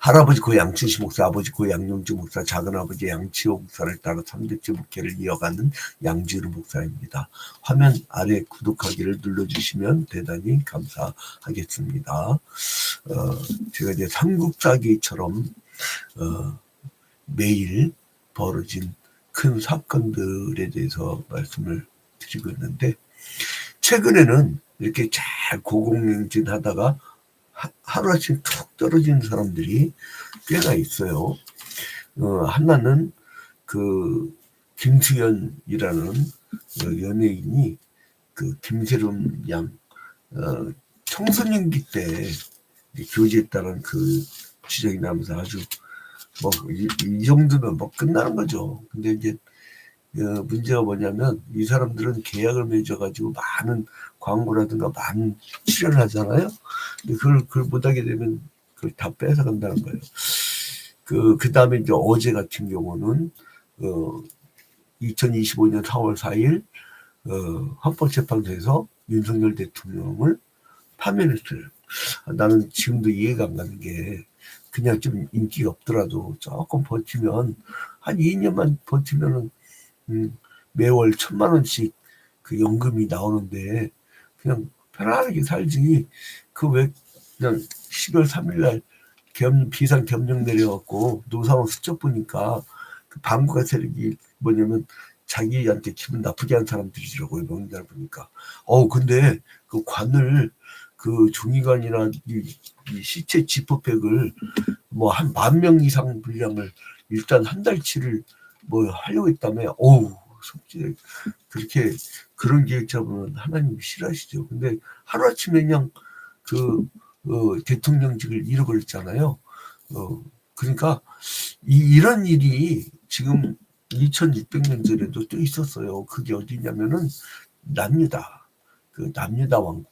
할아버지 고 양춘식 목사, 아버지 고 양용주 목사, 작은아버지 양치호 목사를 따라 3대째 목회를 이어가는 양지루 목사입니다. 화면 아래 구독하기를 눌러주시면 대단히 감사하겠습니다. 제가 이제 삼국사기처럼 매일 벌어진 큰 사건들에 대해서 말씀을 드리고 있는데, 최근에는 이렇게 잘 고공행진하다가 하루아침 툭 떨어지는 사람들이 꽤나 있어요. 하나는 그 김수현이라는 연예인이 그 김세롬 양 청소년기 때 교제했다는 그 지적이 나면서 아주 뭐 이 정도면 뭐 끝나는 거죠. 근데 이제 문제가 뭐냐면 이 사람들은 계약을 맺어가지고 많은 광고라든가 많은 출연을 하잖아요. 근데 그걸 못하게 되면 그걸 다 뺏어간다는 거예요. 그 다음에 이제 어제 같은 경우는 2025년 4월 4일 헌법재판소에서 윤석열 대통령을 파면했어요. 나는 지금도 이해가 안 가는 게, 그냥 좀 인기가 없더라도 조금 버티면, 한 2년만 버티면은 매월 1,000만 원씩 그 연금이 나오는데 그냥 편안하게 살지. 그 왜 그냥 12월 3일날 비상 겸령 내려갖고 노사원 수첩 보니까 그 반구가 세력이 뭐냐면 자기한테 기분 나쁘게 한 사람들이더라고요. 명단을 보니까. 근데 그 관을 그 종이관이나 이 시체 지퍼백을 뭐 한 10,000명 이상 분량을 일단 한 달치를 뭐 하려고 했다며. 솔직히 그렇게 그런 계획 잡으면 하나님이 싫어하시죠. 근데 하루아침에 그냥 대통령직을 잃어버렸잖아요. 그러니까 이런 일이 지금 2600년 전에도 또 있었어요. 그게 어디냐면은 남유다. 그 남유다 왕국.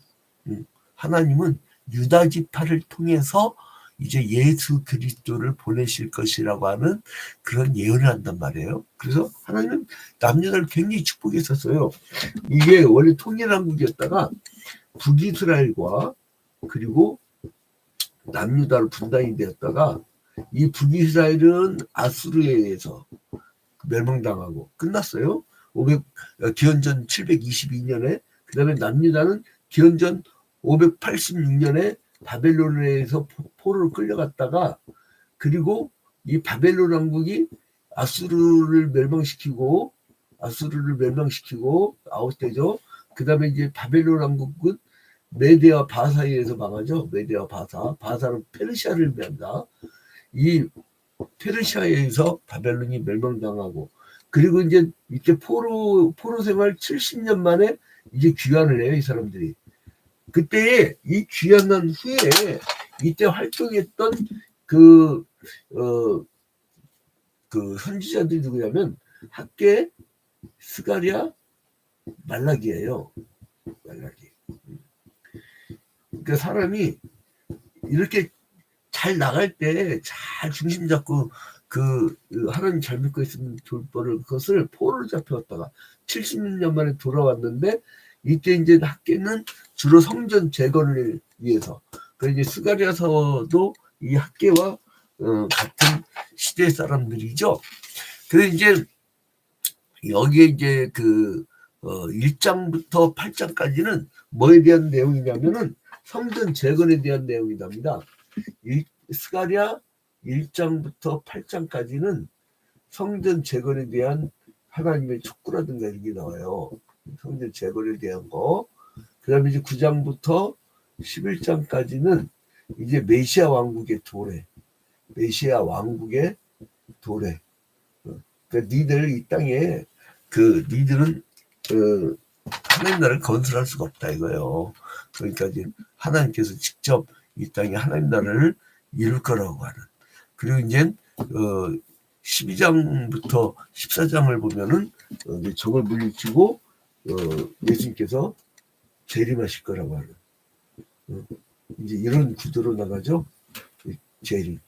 하나님은 유다 지파를 통해서 이제 예수 그리스도를 보내실 것이라고 하는 그런 예언을 한단 말이에요. 그래서 하나님은 남유다를 굉장히 축복했었어요. 이게 원래 통일왕국이었다가 북이스라엘과 그리고 남유다로 분단이 되었다가, 이 북이스라엘은 아수르에 의해서 멸망당하고 끝났어요. 기원전 722년에. 그 다음에 남유다는 기원전 586년에 바벨론에 의해서 포로로 끌려갔다가, 그리고 이 바벨론 왕국이 아수르를 멸망시키고 아웃되죠. 그 다음에 이제 바벨론 왕국은 메데와 바사에 의해서 망하죠. 메데와 바사는 페르시아를 멸한다. 이 페르시아에 의해서 바벨론이 멸망당하고, 그리고 이제 이렇게 포로 생활 70년 만에 이제 귀환을 해요, 이 사람들이. 그때 이 귀환한 후에 이때 활동했던 그 선지자들이 누구냐면 학계, 스가랴, 말라기예요. 말라기. 그러니까 사람이 이렇게 잘 나갈 때 잘 중심 잡고 하나님 잘 믿고 있으면 좋을 뻔을, 그것을 포로로 잡혀왔다가 70년 만에 돌아왔는데, 이때 이제 학계는 주로 성전 재건을 위해서, 이제 스가랴서도 이 학계와 같은 시대 사람들이죠. 그래서 이제 여기에 이제 1장부터 8장까지는 뭐에 대한 내용이냐면은 성전 재건에 대한 내용이랍니다. 스가랴 1장부터 8장까지는 성전 재건에 대한 하나님의 촉구라든가 이런 게 나와요. 성전 재건에 대한 거. 그 다음에 이제 9장부터 11장까지는 이제 메시아 왕국의 도래. 그러니까 니들 이 땅에 니들은 하나님 나라를 건설할 수가 없다 이거예요. 그러니까 이제 하나님께서 직접 이 땅에 하나님 나라를 이룰 거라고 하는. 그리고 이제 12장부터 14장을 보면은 적을 물리치고 예수님께서 재림하실 거라고 하는, 이제 이런 구도로 나가죠. 재림.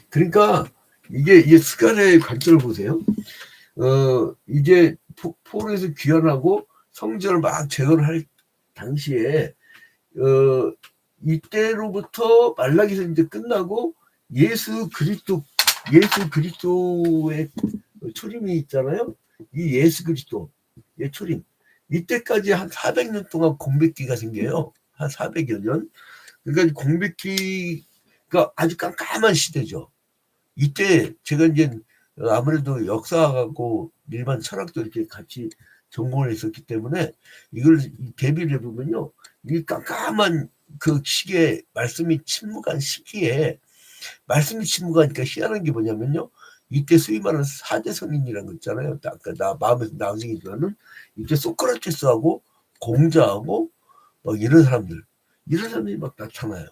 그러니까 이게 스가랴의 관점을 보세요. 이제 포로에서 귀환하고 성전을 막 재건을 할 당시에 이때로부터 말라기서 이제 끝나고 예수 그리스도의 초림이 있잖아요. 이 예수 그리스도의 초림. 이때까지 한 400년 동안 공백기가 생겨요. 한 400여 년. 그러니까 공백기가 아주 깜깜한 시대죠. 이때 제가 이제 아무래도 역사하고 일반 철학도 이렇게 같이 전공을 했었기 때문에 이걸 대비를 해보면요. 이 깜깜한 그 시기에 말씀이 침묵한 시기에 말씀이 침묵하니까 희한한 게 뭐냐면요. 이때 소위 말하는 4대 성인이라는 거 있잖아요. 아까 나 마음에서 나중에 들어는 이때 소크라테스하고 공자하고 막 이런 사람들이 막 나타나요.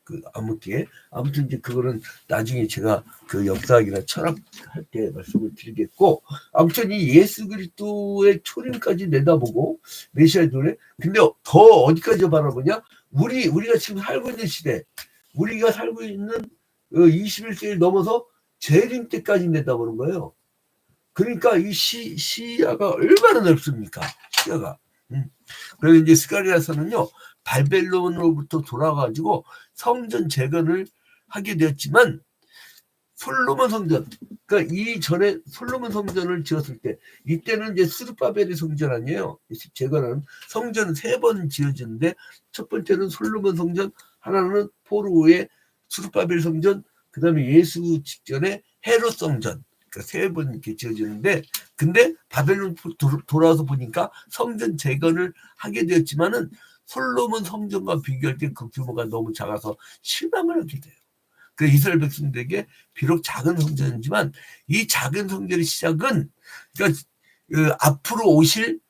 그 아무튼 이제 그거는 나중에 제가 그 역사학이나 철학할 때 말씀을 드리겠고, 아무튼 이 예수 그리스도의 초림까지 내다보고 메시아의 노래. 근데 더 어디까지 바라보냐? 우리가 지금 살고 있는 시대, 우리가 살고 있는 21세기를 넘어서 재림 때까지 내다보는 거예요. 그러니까 이 시야가 얼마나 넓습니까? 시야가. 그래서 이제 스가랴서는요, 바벨론으로부터 돌아가지고 성전 재건을 하게 되었지만, 솔로몬 성전, 그러니까 이전에 솔로몬 성전을 지었을 때, 이때는 이제 스룹바벨의 성전 아니에요. 재건하는 성전은 3번 지어지는데, 첫 번째는 솔로몬 성전, 하나는 포로의 스룹바벨 성전, 그 다음에 예수 직전에 헤롯 성전. 그러니까 3번 이렇게 지어지는데, 근데 바벨론 돌아와서 보니까 성전 재건을 하게 되었지만은 솔로몬 성전과 비교할 때 그 규모가 너무 작아서 실망을 하게 돼요. 그 이스라엘 백성들에게 비록 작은 성전이지만 이 작은 성전의 시작은 그러니까 앞으로 오실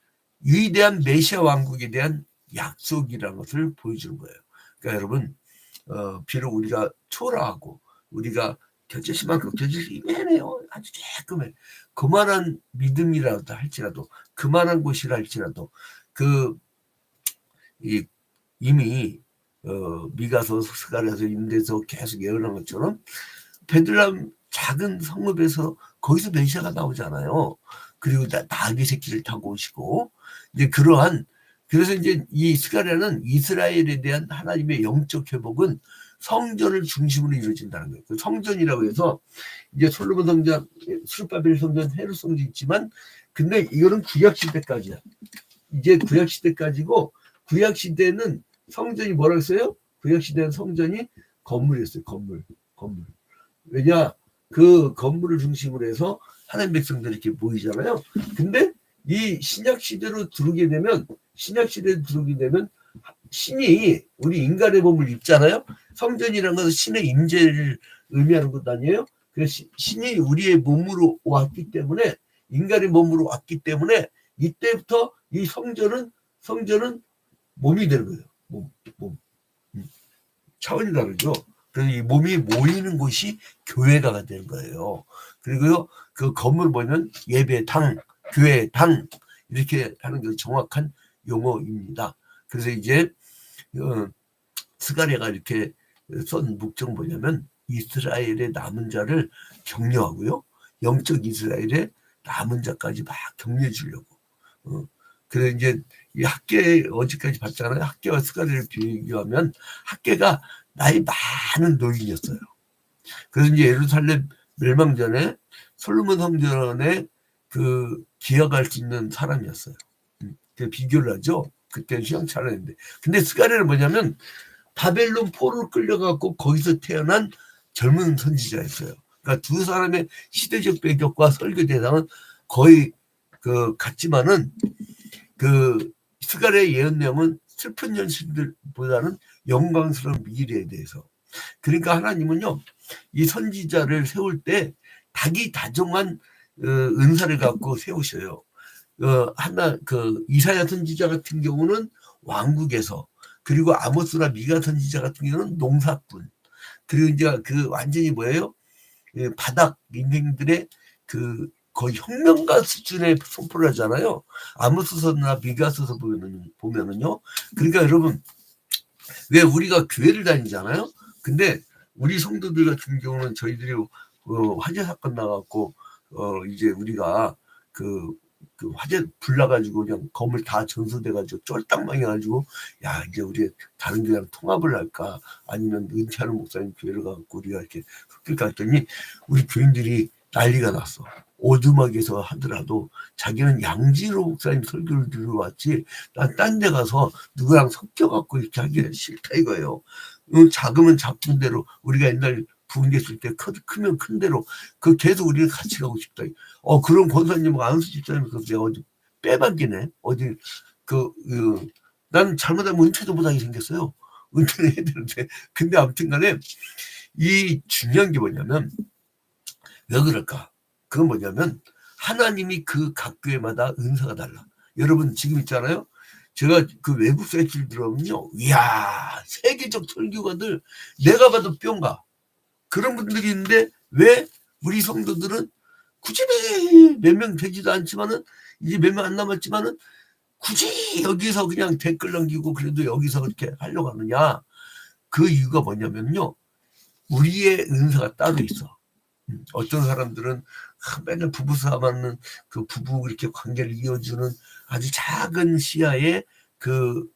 위대한 메시아 왕국에 대한 약속이라는 것을 보여주는 거예요. 그러니까 여러분, 비록 우리가 초라하고 우리가 겨자씨만큼 겨자씨 이만해요. 아주 조그매. 그만한 믿음이라도 할지라도, 그만한 곳이라 할지라도 이미 미가서 스가랴서 임대서 계속 예언한 것처럼 베들레헴 작은 성읍에서 거기서 메시아가 나오잖아요. 그리고 나귀 새끼를 타고 오시고 이제 그래서 이제 이 스가랴는 이스라엘에 대한 하나님의 영적 회복은 성전을 중심으로 이루어진다는 거예요. 그 성전이라고 해서 이제 솔로몬 성전, 스룹바벨 성전, 헤롯 성전 있지만, 근데 이거는 구약 시대까지야. 이제 구약 시대까지고, 구약 시대는 성전이 뭐라고 했어요? 구약 시대는 성전이 건물이었어요. 건물. 왜냐? 그 건물을 중심으로 해서 하나님 백성들이 이렇게 모이잖아요. 근데 이 신약 시대로 들어오게 되면 신이 우리 인간의 몸을 입잖아요. 성전이라는 것은 신의 임재를 의미하는 것 아니에요? 그래서 신이 우리의 몸으로 왔기 때문에, 인간의 몸으로 왔기 때문에 이때부터 이 성전은 몸이 되는 거예요. 몸. 차원이 다르죠. 그래서 이 몸이 모이는 곳이 교회가 되는 거예요. 그리고요, 그 건물 보면 예배당, 교회당 이렇게 하는 게 정확한 용어입니다. 그래서 이제 스가랴가 이렇게 쓴 목적은 뭐냐면 이스라엘의 남은 자를 격려하고요, 영적 이스라엘의 남은 자까지 막 격려해 주려고. 그래서 이제 이 학계 어제까지 봤잖아요. 학계와 스가랴를 비교하면 학계가 나이 많은 노인이었어요. 그래서 이제 예루살렘 멸망 전에 솔로몬 성전에 기억할 수 있는 사람이었어요. 비교를 하죠. 그때는 휘황찬 했는데. 근데 스가랴는 뭐냐면 바벨론 포로로 끌려가고 거기서 태어난 젊은 선지자였어요. 그러니까 두 사람의 시대적 배경과 설교 대상은 거의 같지만은 스가랴의 예언 내용은 슬픈 현실들보다는 영광스러운 미래에 대해서. 그러니까 하나님은요, 이 선지자를 세울 때 자기 다정한 은사를 갖고 세우셔요. 이사야 선지자 같은 경우는 왕국에서, 그리고 아모스나 미가 선지자 같은 경우는 농사꾼, 그리고 이제 완전히 뭐예요? 바닥 인생들의 거의 혁명가 수준의 선포를 하잖아요. 아모스서나 미가서서 보면은요. 그러니까 여러분, 왜 우리가 교회를 다니잖아요. 근데 우리 성도들 같은 경우는 저희들이 화재 사건 나갖고 이제 우리가 그 화재 불나가지고 그냥 건물 다 전소돼가지고 쫄딱 망해가지고 야 이제 우리 다른 교회랑 통합을 할까 아니면 은퇴하는 목사님 교회를 가고 우리가 이렇게 섞일까 했더니 우리 교인들이 난리가 났어. 오두막에서 하더라도 자기는 양지로 목사님 설교를 들으러 왔지 난 딴 데 가서 누구랑 섞여갖고 이렇게 하기가 싫다 이거예요. 작으면 작은 대로 우리가 옛날 부흥됐을 때 크면 큰 대로 그 계속 우리는 같이 가고 싶다. 그런 권사님하고 안수 집사님 그 내가 어디 빼박이네. 어디 난 잘못하면 은퇴도 못하게 생겼어요. 은퇴는 해야 되는데 근데 아무튼간에 이 중요한 게 뭐냐면 왜 그럴까? 그건 뭐냐면 하나님이 그 각 교회마다 은사가 달라. 여러분 지금 있잖아요. 제가 그 외국 사이트를 들어보면요. 이야 세계적 설교가들 내가 봐도 뿅가. 그런 분들이 있는데 왜 우리 성도들은 굳이 몇 명 되지도 않지만은 이제 몇 명 안 남았지만은 굳이 여기서 그냥 댓글 남기고 그래도 여기서 그렇게 하려고 하느냐. 그 이유가 뭐냐면요. 우리의 은사가 따로 있어. 어떤 사람들은 맨날 부부싸움하는 그 부부 이렇게 관계를 이어주는 아주 작은 시야에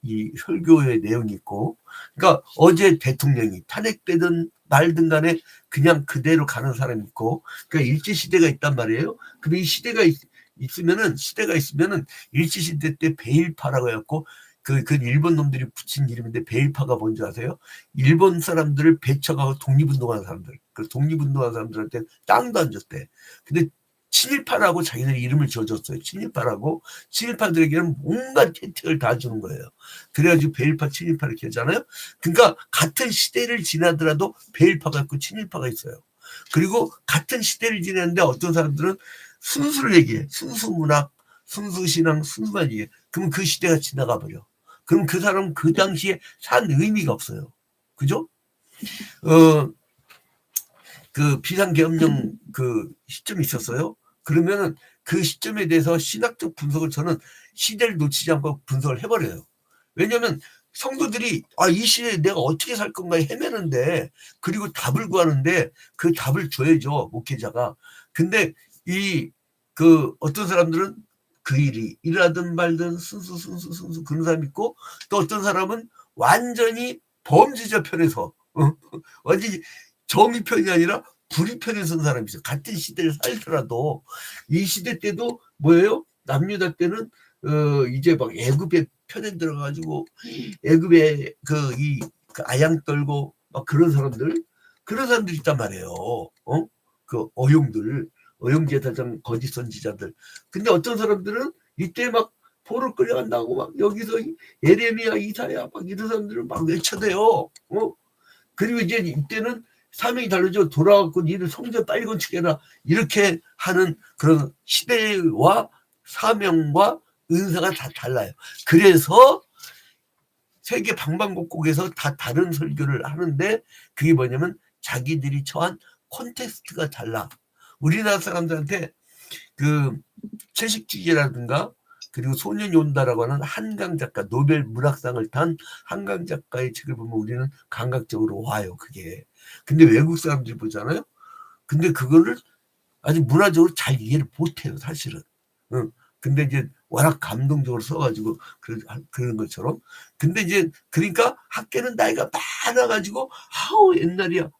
이 설교의 내용이 있고, 그러니까 어제 대통령이 탄핵되든 말든 간에 그냥 그대로 가는 사람이 있고, 그러니까 일제시대가 있단 말이에요. 그럼 이 시대가 있으면은 일제시대 때 베일파라고 해갖고, 그 일본 놈들이 붙인 이름인데 베일파가 뭔지 아세요? 일본 사람들을 배척하고 독립운동하는 사람들. 그 독립운동하는 사람들한테 땅도 안 줬대. 근데 친일파라고 자기들 이름을 지어줬어요. 친일파들에게는 온갖 혜택을 다 주는 거예요. 그래가지고 베일파, 친일파 이렇게 하잖아요. 그러니까 같은 시대를 지나더라도 베일파가 있고 친일파가 있어요. 그리고 같은 시대를 지났는데 어떤 사람들은 순수를 얘기해. 순수문학, 순수신앙, 순수만 얘기해. 그러면 그 시대가 지나가 버려. 그럼 그 사람은 그 당시에 산 의미가 없어요. 그죠? 그 비상계엄령 그 시점이 있었어요. 그러면은 그 시점에 대해서 신학적 분석을 저는 시대를 놓치지 않고 분석을 해버려요. 왜냐하면 성도들이 이 시대에 내가 어떻게 살 건가 헤매는데 그리고 답을 구하는데 그 답을 줘야죠 목회자가. 근데 어떤 사람들은 그 일이 일하든 말든 순수 그런 사람 있고 또 어떤 사람은 완전히 범죄자 편에서 완전히 정의 편이 아니라 불의 편에 선 사람이 있어요. 같은 시대를 살더라도 이 시대 때도 뭐예요? 남유다 때는 이제 막 애굽의 편에 들어가지고 애굽의 그 아양 떨고 막 그런 사람들 있단 말이에요. 그 어용제사장 거짓 선지자들. 근데 어떤 사람들은 이때 막 포로 끌려간다고 막 여기서 예레미야 이사야 막 이런 사람들을 막 외쳐대요. 그리고 이제 이때는 사명이 다르죠. 돌아가고 니를 성전 빨리 건축해라 이렇게 하는 그런 시대와 사명과 은사가 다 달라요. 그래서 세계 방방곡곡에서 다 다른 설교를 하는데 그게 뭐냐면 자기들이 처한 콘텍스트가 달라. 우리나라 사람들한테 그 채식주의라든가 그리고 소년이 온다라고 하는 한강 작가 노벨 문학상을 탄 한강 작가의 책을 보면 우리는 감각적으로 와요. 그게. 근데 외국 사람들이 보잖아요. 근데 그거를 아주 문화적으로 잘 이해를 못해요. 사실은. 근데 이제 워낙 감동적으로 써가지고 그런 것처럼. 근데 이제 그러니까 학계는 나이가 많아가지고 아우 옛날이야.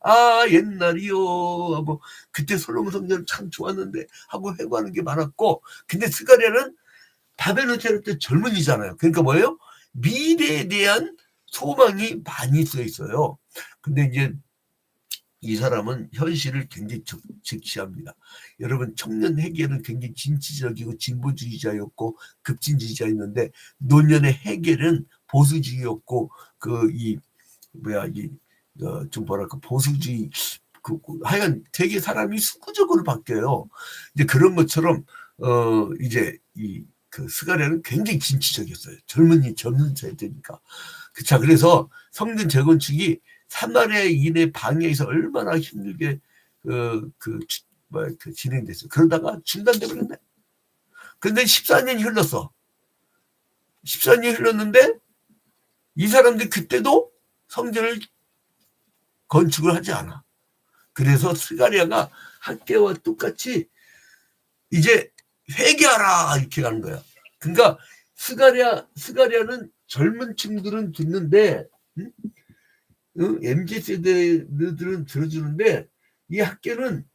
옛날이요 하고 그때 솔로몬 성전 참 좋았는데 하고 회고하는 게 많았고 근데 스가랴는 바벨론 테러 때 젊은이잖아요. 그러니까 뭐예요? 미래에 대한 소망이 많이 써 있어요. 근데 이제 이 사람은 현실을 굉장히 적시합니다. 여러분 청년 해겔은 굉장히 진취적이고 진보주의자였고 급진주의자였는데 노년의 해겔은 보수주의였고 좀 뭐랄까 보수주의 하여간 되게 사람이 수구적으로 바뀌어요. 이제 그런 것처럼 이제 그 스가랴는 굉장히 진취적이었어요. 젊은 세대니까. 자 그래서 성전 재건축이 사마리아인의 방해에서 얼마나 힘들게 진행됐어요. 그러다가 중단돼 버렸네. 그런데 14년이 흘렀어. 14년이 흘렀는데 이 사람들이 그때도 성전을 건축을 하지 않아. 그래서 스가랴가 학계와 똑같이 이제 회개하라 이렇게 가는 거야. 그러니까 스가랴는 젊은 층들은 듣는데, 응? MZ 세대들은 들어주는데, 이 학교는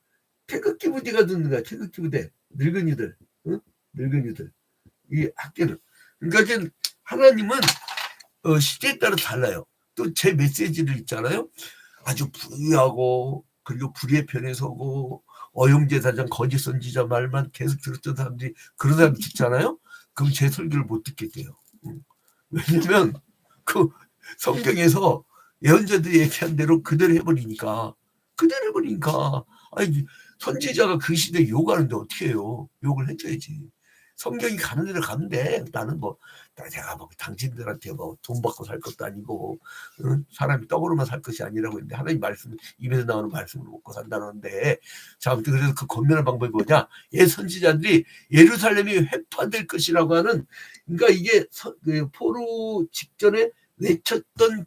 태극기 부대가 듣는 거야. 태극기 부대, 늙은이들, 응? 늙은이들, 이 학교는. 그러니까 이제 하나님은 시대에 따라 달라요. 또 제 메시지를 있잖아요. 아주 부유하고, 그리고 불의의 편에 서고, 어용제사장 거짓 선지자 말만 계속 들었던 사람들이 그런 사람 듣잖아요. 그럼 제 설교를 못 듣게 돼요. 왜냐면 그 성경에서 예언자들이 얘기한 대로 그대로 해버리니까. 아니, 선지자가 그 시대에 욕하는데 어떻게 해요? 욕을 해줘야지. 성경이 가는 대로 가면 돼. 나는 뭐 내가 뭐 당신들한테 뭐 돈 받고 살 것도 아니고, 사람이 떡으로만 살 것이 아니라고 했는데, 하나님 말씀, 입에서 나오는 말씀으로 먹고 산다는데. 자, 아무튼 그래서 그 건면할 방법이 뭐냐? 옛 선지자들이 예루살렘이 회파될 것이라고 하는, 그러니까 이게 그 포로 직전에 외쳤던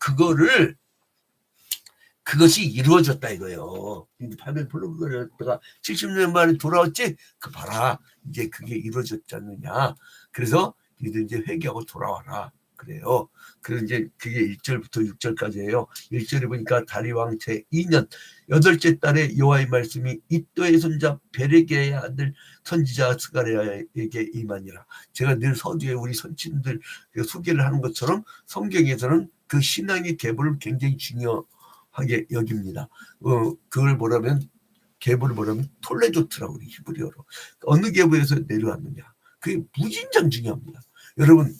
그것이 이루어졌다 이거예요. 파면 블로그가 70년 만에 돌아왔지? 그 봐라. 이제 그게 이루어졌지 않느냐. 그래서 너희들 이제 회개하고 돌아와라. 그래요. 그래서 이제 그게 1절부터 6절까지예요. 1절에 보니까 다리왕 제2년 8째 달에 여호와의 말씀이 이도의 손자 베레게의 아들 선지자 스가랴에게 임하니라. 제가 늘 서두에 우리 선친들 소개를 하는 것처럼 성경에서는 그 신앙의 계보를 굉장히 중요하게 여깁니다. 그걸 계보를 뭐라면 톨레조트라고 그래요. 히브리어로. 어느 계보에서 내려왔느냐. 그게 무진장 중요합니다. 여러분,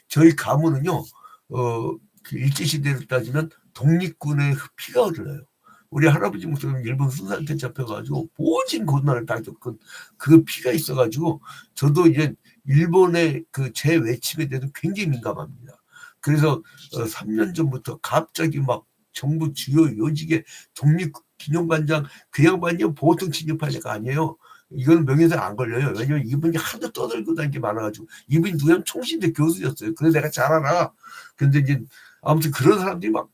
저희 가문은요, 그 일제시대로 따지면 독립군의 피가 흘러요. 우리 할아버지 목사님 일본 순사한테 잡혀가지고 모진 고난을 다 겪은 그 피가 있어가지고, 저도 이제 일본의 그 제 외침에 대해서 굉장히 민감합니다. 그래서 3년 전부터 갑자기 막 정부 주요 요직에 독립기념관장, 그 양반이 보통 진입할 애가 아니에요. 이건 명예훼손 안 걸려요. 왜냐면 이분이 하도 떠들고 다니는 게 많아가지고. 이분이 누구냐면 총신대 교수였어요. 그래서 내가 잘 알아. 근데 이제 아무튼 그런 사람들이 막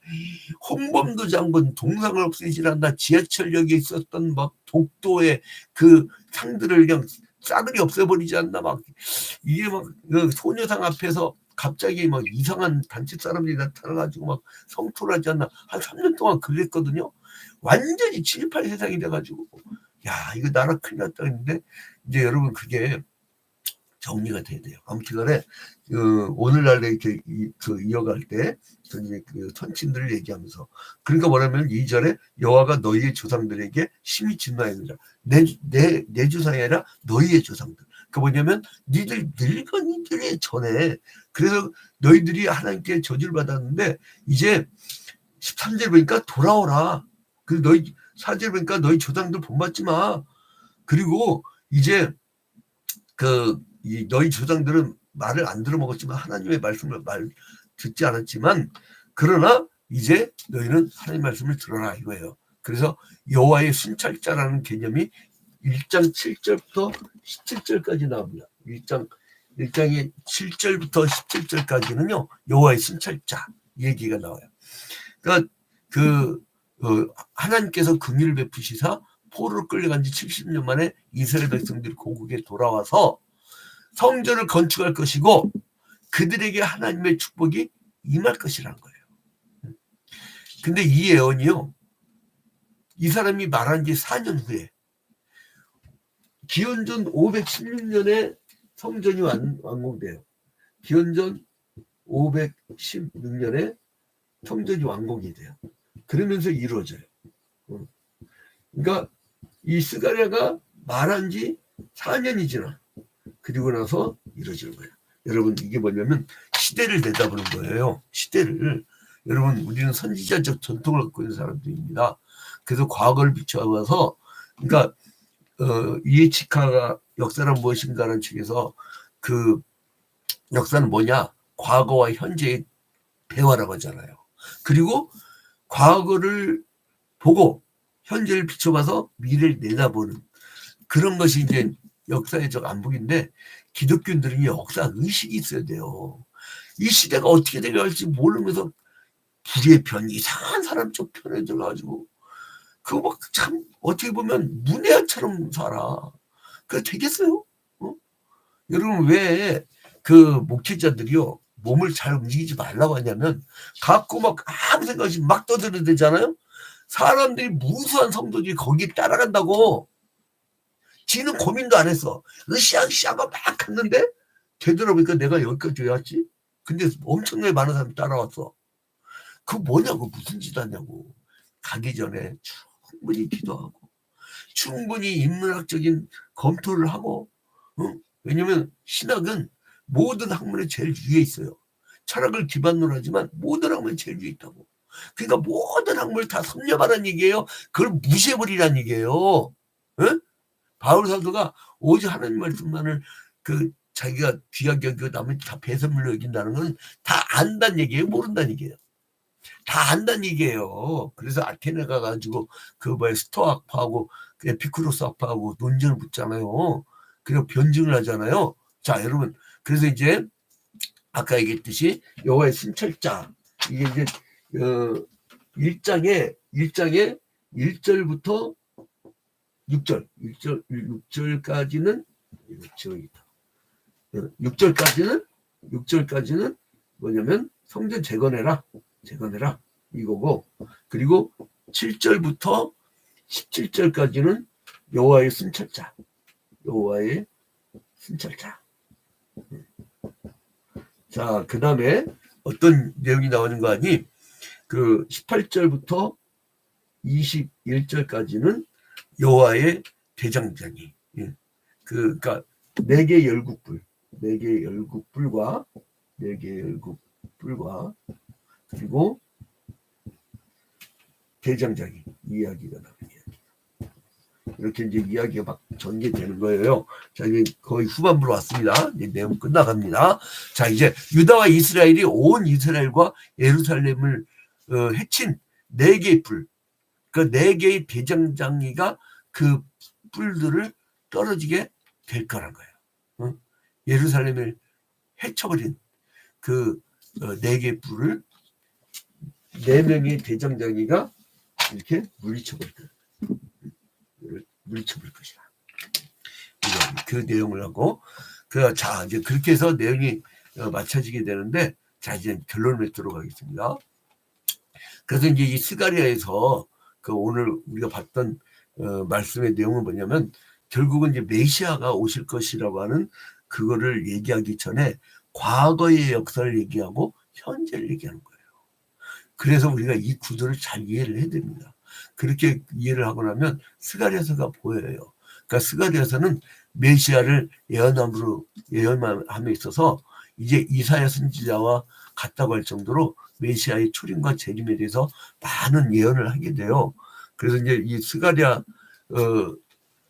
홍범도 장군 동상을 없애질 않나, 지하철역에 있었던 막 독도의 그 상들을 그냥 싸그리 없애버리지 않나, 막 이게 막 그 소녀상 앞에서 갑자기 막 이상한 단체 사람들이 나타나가지고 막 성토를 하지 않나. 한 3년 동안 그랬거든요. 완전히 7, 8 세상이 돼가지고, 야, 이거 나라 큰일 났다 했는데, 이제 여러분 그게 정리가 돼야 돼요. 아무튼 간에, 오늘날 이렇게 이어갈 때, 이제 그 선친들을 얘기하면서, 그러니까 뭐냐면 2절에 여호와가 너희의 조상들에게 심히 진노하느니라. 내 조상이 아니라 너희의 조상들. 그 뭐냐면 니들 늙은이들의 전에, 그래서 너희들이 하나님께 저주를 받았는데, 이제 13절 보니까 돌아오라. 그 너희 4절 보니까 너희 조상들 본받지 마. 그리고 이제 너희 조상들은 말을 안 들어먹었지만, 하나님의 말씀을 듣지 않았지만, 그러나 이제 너희는 하나님 말씀을 들어라 이거예요. 그래서 여호와의 순찰자라는 개념이 1장 7절부터 17절까지 나옵니다. 1장의 7절부터 17절까지는요, 여호와의 순찰자 얘기가 나와요. 그러니까 하나님께서 긍휼을 베푸시사 포로로 끌려간 지 70년 만에 이스라엘 백성들이 고국에 돌아와서 성전을 건축할 것이고, 그들에게 하나님의 축복이 임할 것이라는 거예요. 근데 이 예언이요, 이 사람이 말한 지 4년 후에, 기원전 516년에 성전이 완공돼요. 기원전 516년에 성전이 완공이 돼요. 그러면서 이루어져요. 그러니까 이 스가랴가 말한 지 4년이 지나, 그리고 나서 이루어지는 거예요. 여러분, 이게 뭐냐면 시대를 내다보는 거예요. 시대를. 여러분, 우리는 선지자적 전통을 갖고 있는 사람들입니다. 그래서 과거를 비춰봐서, 그러니까 이에치카가 역사란 무엇인가라는 책에서, 그 역사는 뭐냐, 과거와 현재의 대화라고 하잖아요. 그리고 과거를 보고 현재를 비춰봐서 미래를 내다보는 그런 것이 이제 역사의적 안목인데, 기독교인들은 역사 의식이 있어야 돼요. 이 시대가 어떻게 되갈지 모르면서 불의의 편, 이상한 사람 쪽 편에 들어가지고 그거 막 참 어떻게 보면 문외한처럼 살아. 그게 되겠어요? 여러분 왜 그 목회자들이요 몸을 잘 움직이지 말라고 하냐면 갖고 막 아무 생각 없이 막 떠들어대잖아요. 사람들이 무수한 성도들이 거기 따라간다고. 지는 고민도 안 했어. 으쌰으쌰 막 갔는데 되돌아보니까 내가 여기까지 왜 왔지? 근데 엄청나게 많은 사람이 따라왔어. 그 뭐냐고, 무슨 짓 하냐고. 가기 전에 충분히 기도하고 충분히 인문학적인 검토를 하고, 왜냐면 신학은 모든 학문의 제일 위에 있어요. 철학을 기반으로 하지만 모든 학문이 제일 위에 있다고. 그러니까 모든 학문을 다 섭렵하라는 얘기예요. 그걸 무시해버리라는 얘기예요. 응? 바울 사도가 오직 하나님 말씀만을 그 자기가 귀하게 여기고 나머지 다 배설물로 여긴다는 건 다 안다는 얘기예요, 모른다는 얘기예요. 다 안다는 얘기예요. 그래서 아테네 가가지고 그 뭐야 스토아 학파하고 에피쿠로스 학파하고 논쟁을 붙잖아요. 그리고 변증을 하잖아요. 자, 여러분, 그래서 이제 아까 얘기했듯이 여호와의 순찰자, 이게 이제 1장에 1절부터 6절까지는 6절까지는 뭐냐면 성전 재건해라 이거고, 그리고 7절부터 17절까지는 여호와의 순찰자. 자, 그 다음에 어떤 내용이 나오는 거 아니? 그 18절부터 21절까지는 여호와의 대장장이. 그러니까 4개의 열국불과 그리고 대장장이 이야기가 나옵니다. 이렇게 이제 이야기가 막 전개되는 거예요. 자, 이제 거의 후반부로 왔습니다. 이제 내용 끝나갑니다. 자, 이제 유다와 이스라엘이 온 이스라엘과 예루살렘을 해친 4개의 뿔, 그 4개의 대장장이가 그 뿔들을 떨어지게 될 거란 거예요. 예루살렘을 해쳐버린 그 4개의 뿔을 4명의 대장장이가 이렇게 물리쳐버릴 거예요. 물리쳐버릴 것이다. 그 내용을 하고, 자, 이제 그렇게 해서 내용이 맞춰지게 되는데, 자, 이제 결론을 맺도록 하겠습니다. 그래서 이제 이 스가랴에서 그 오늘 우리가 봤던 말씀의 내용은 뭐냐면, 결국은 이제 메시아가 오실 것이라고 하는 그거를 얘기하기 전에 과거의 역사를 얘기하고 현재를 얘기하는 거예요. 그래서 우리가 이 구도를 잘 이해를 해야 됩니다. 그렇게 이해를 하고 나면 스가랴서가 보여요. 그러니까 스가랴서는 메시아를 예언함에 있어서 이제 이사야 선지자와 같다고 할 정도로 메시아의 초림과 재림에 대해서 많은 예언을 하게 돼요. 그래서 이제 이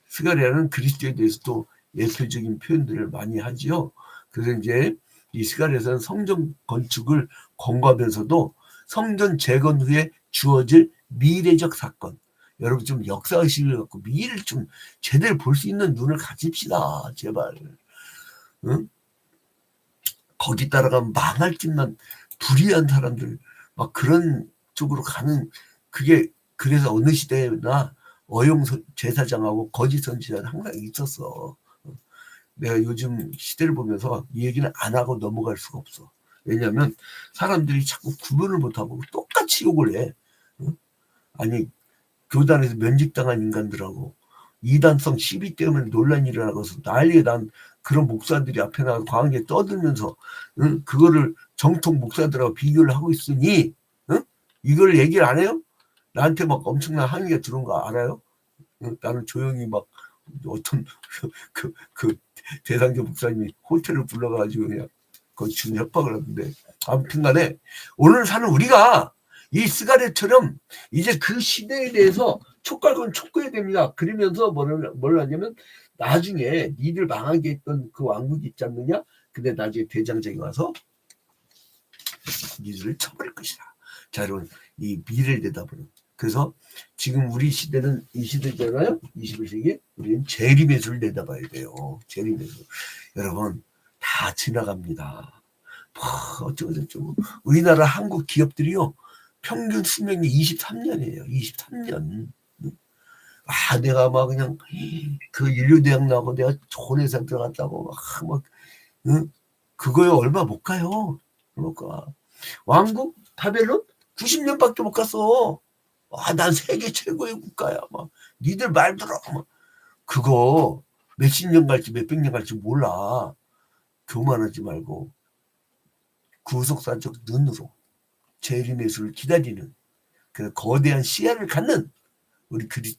스가랴는 그리스도에 대해서 또 예표적인 표현들을 많이 하지요. 그래서 이제 이 스가랴에서는 성전 건축을 권고하면서도 성전 재건 후에 주어질 미래적 사건, 여러분 좀 역사의식을 갖고 미래를 좀 제대로 볼 수 있는 눈을 가집시다, 제발. 응? 거기 따라가면 망할 짓만, 불의한 사람들 막 그런 쪽으로 가는, 그게 그래서 어느 시대나 어용 제사장하고 거짓 선지자는 항상 있었어. 내가 요즘 시대를 보면서 이 얘기는 안 하고 넘어갈 수가 없어. 왜냐하면 사람들이 자꾸 구분을 못하고 똑같이 욕을 해. 아니, 교단에서 면직당한 인간들하고 이단성 시비 때문에 논란이 일어나서 난리에 난 그런 목사들이 앞에 나가서 광주에 떠들면서 그거를 정통 목사들하고 비교를 하고 있으니 이걸 얘기를 안 해요? 나한테 막 엄청난 항의가 들어온 거 알아요? 나는 조용히 막 어떤 그 대상자 목사님이 호텔을 불러가지고 그냥 거기 준 협박을 하는데, 아무튼 간에 오늘 사는 우리가 이 스가랴처럼 이제 그 시대에 대해서 촉각은 촉구해야 됩니다. 그러면서 뭘 하냐면 나중에 니들 망하게 했던 그 왕국이 있지 않느냐? 근데 나중에 대장장이 와서 니들을 쳐버릴 것이다. 자, 여러분, 이 미래를 내다보는. 그래서 지금 우리 시대는 이 시대잖아요. 21세기. 우리는 재림의수를 내다봐야 돼요. 재림의수. 여러분, 다 지나갑니다. 어쩌고 우리나라 한국 기업들이요, 평균 수명이 23년이에요. 23년. 내가 막 그냥 그 인류대학 나고 내가 좋은 회사 들어갔다고 막 응? 그거에 얼마 못 가요. 그러니까 왕국 바벨론 90년밖에 못 갔어. 난 세계 최고의 국가야. 막 니들 말 들어. 막 그거 몇십 년 갈지 몇백 년 갈지 몰라. 교만하지 말고 구속사적 눈으로 재림의 수를 기다리는 그 거대한 시야를 갖는 우리 그리스도